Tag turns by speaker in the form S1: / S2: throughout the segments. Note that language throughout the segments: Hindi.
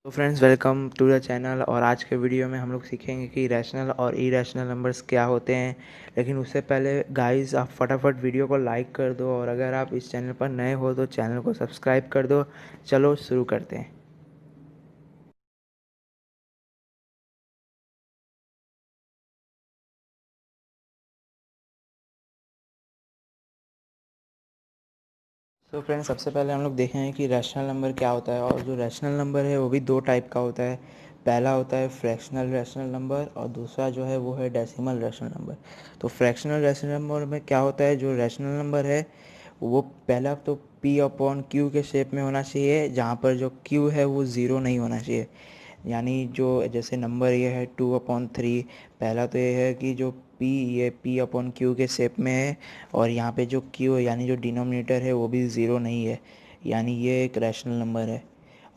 S1: तो friends, welcome to the channel. और आज के वीडियो में हम लोग सीखेंगे कि रैशनल और इरेशनल नंबर्स क्या होते हैं। लेकिन उससे पहले गाइस, आप फटाफट वीडियो को लाइक कर दो, और अगर आप इस चैनल पर नए हो तो चैनल को सब्सक्राइब कर दो। चलो शुरू करते हैं। तो फ्रेंड्स, सबसे पहले हम लोग देखेंगे कि रैशनल नंबर क्या होता है। और जो रैशनल नंबर है वो भी दो टाइप का होता है। पहला होता है फ्रैक्शनल रैशनल नंबर, और दूसरा जो है वो है डेसिमल रैशनल नंबर। तो फ्रैक्शनल रैशनल नंबर में क्या होता है, जो रैशनल नंबर है वो पहला तो पी अपॉन क्यू के शेप में होना चाहिए, जहाँ पर जो क्यू है वो ज़ीरो नहीं होना चाहिए। यानी जो जैसे नंबर ये है 2/3। पहला तो ये है कि जो पी, ये पी अपॉन क्यू के शेप में है, और यहाँ पे जो क्यू है यानी जो डिनोमिनेटर है वो भी ज़ीरो नहीं है, यानी ये एक रैशनल नंबर है।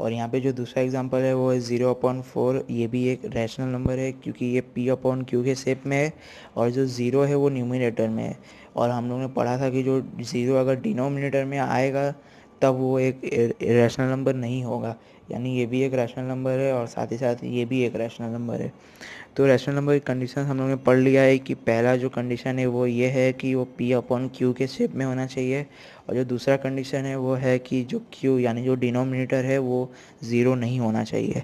S1: और यहाँ पे जो दूसरा एग्जांपल है वो है 0/4। ये भी एक रैशनल नंबर है क्योंकि ये पी अपॉन क्यू के शेप में है, और जो ज़ीरो है वो न्यूमिनेटर में है। और हम लोगों ने पढ़ा था कि जो ज़ीरो अगर डिनोमिनेटर में आएगा तब वो एक रैशनल नंबर नहीं होगा। यानी ये भी एक रैशनल नंबर है और साथ ही साथ ये भी एक रैशनल नंबर है। तो रैशनल नंबर की कंडीशन हम लोगों ने पढ़ लिया है कि पहला जो कंडीशन है वो ये है कि वो पी अपॉन क्यू के शेप में होना चाहिए, और जो दूसरा कंडीशन है वो है कि जो क्यू यानी जो डिनोमिनेटर है वो ज़ीरो नहीं होना चाहिए।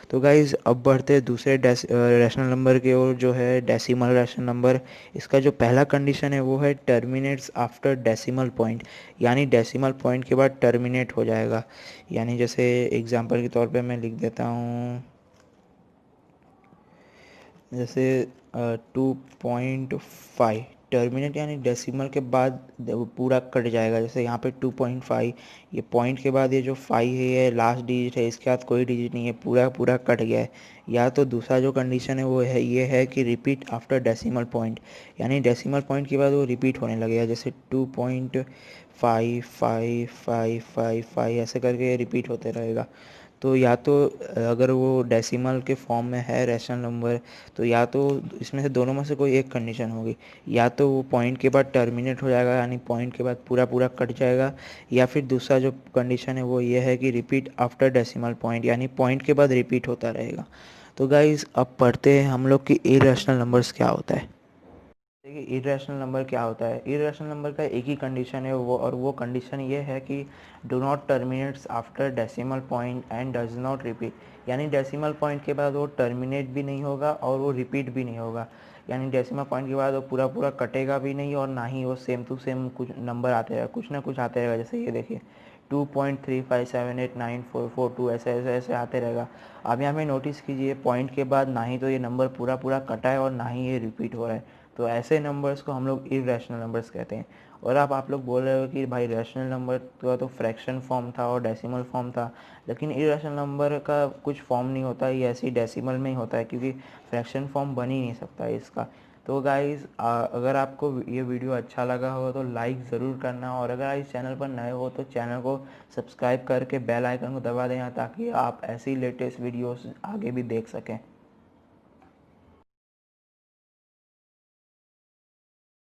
S1: तो गाइज़, अब बढ़ते हैं दूसरे रैशनल नंबर की ओर, जो है डेसिमल रैशनल नंबर। इसका जो पहला कंडीशन है वो है टर्मिनेट्स आफ्टर डेसिमल पॉइंट, यानी डेसिमल पॉइंट के बाद टर्मिनेट हो जाएगा। यानी जैसे एग्जांपल के तौर पे मैं लिख देता हूँ, जैसे 2.5 टर्मिनेट, यानी डेसिमल के बाद वो पूरा कट जाएगा। जैसे यहाँ पे 2.5, ये पॉइंट के बाद ये जो 5 है ये लास्ट डिजिट है, इसके बाद कोई डिजिट नहीं है, पूरा पूरा कट गया है। या तो दूसरा जो कंडीशन है वो है ये है कि रिपीट आफ्टर डेसिमल पॉइंट, यानी डेसिमल पॉइंट के बाद वो रिपीट होने लगेगा। जैसे 2.555555 ऐसे करके रिपीट होते रहेगा। तो या तो अगर वो डेसिमल के फॉर्म में है रैशनल नंबर, तो या तो इसमें से दोनों में से कोई एक कंडीशन होगी। या तो वो पॉइंट के बाद टर्मिनेट हो जाएगा, यानी पॉइंट के बाद पूरा पूरा कट जाएगा। या फिर दूसरा जो कंडीशन है वो ये है कि रिपीट आफ्टर डेसिमल पॉइंट, यानी पॉइंट के बाद रिपीट होता रहेगा। तो गाइज़, अब पढ़ते हैं हम लोग कि इरेशनल नंबर्स क्या होता है। देखिए, इरेशनल नंबर क्या होता है। इरेशनल नंबर का एक ही कंडीशन है वो, और वो कंडीशन ये है कि do not terminates after decimal point and does not repeat. यानी डेसिमल पॉइंट के बाद वो टर्मिनेट भी नहीं होगा और वो रिपीट भी नहीं होगा। यानी डेसिमल पॉइंट के बाद वो पूरा पूरा कटेगा भी नहीं, और ना ही वो सेम टू सेम कुछ नंबर आते रहेगा, कुछ ना कुछ आते रहेगा। जैसे ये देखिए 2.35789442, ऐसे ऐसे ऐसे आते रहेगा। अब यहाँ पे नोटिस कीजिए, पॉइंट के बाद ना ही तो ये नंबर पूरा पूरा कटा है और ना ही ये रिपीट हो रहा है। तो ऐसे नंबर्स को हम लोग इरेशनल नंबर्स कहते हैं। और अब आप लोग बोल रहे हो कि भाई रैशनल नंबर का तो फ्रैक्शन फॉर्म था और डेसिमल फॉर्म था, लेकिन इरेशनल नंबर का कुछ फॉर्म नहीं होता, ये ऐसे ही डेसिमल में ही होता है, क्योंकि फ्रैक्शन फॉर्म बन ही नहीं सकता है इसका। तो गाइज़, अगर आपको ये वीडियो अच्छा लगा हो तो लाइक ज़रूर करना, और अगर आप इस चैनल पर नए हो तो चैनल को सब्सक्राइब करके बेल आइकन को दबा देना, ताकि आप ऐसी लेटेस्ट वीडियोस आगे भी देख सकें।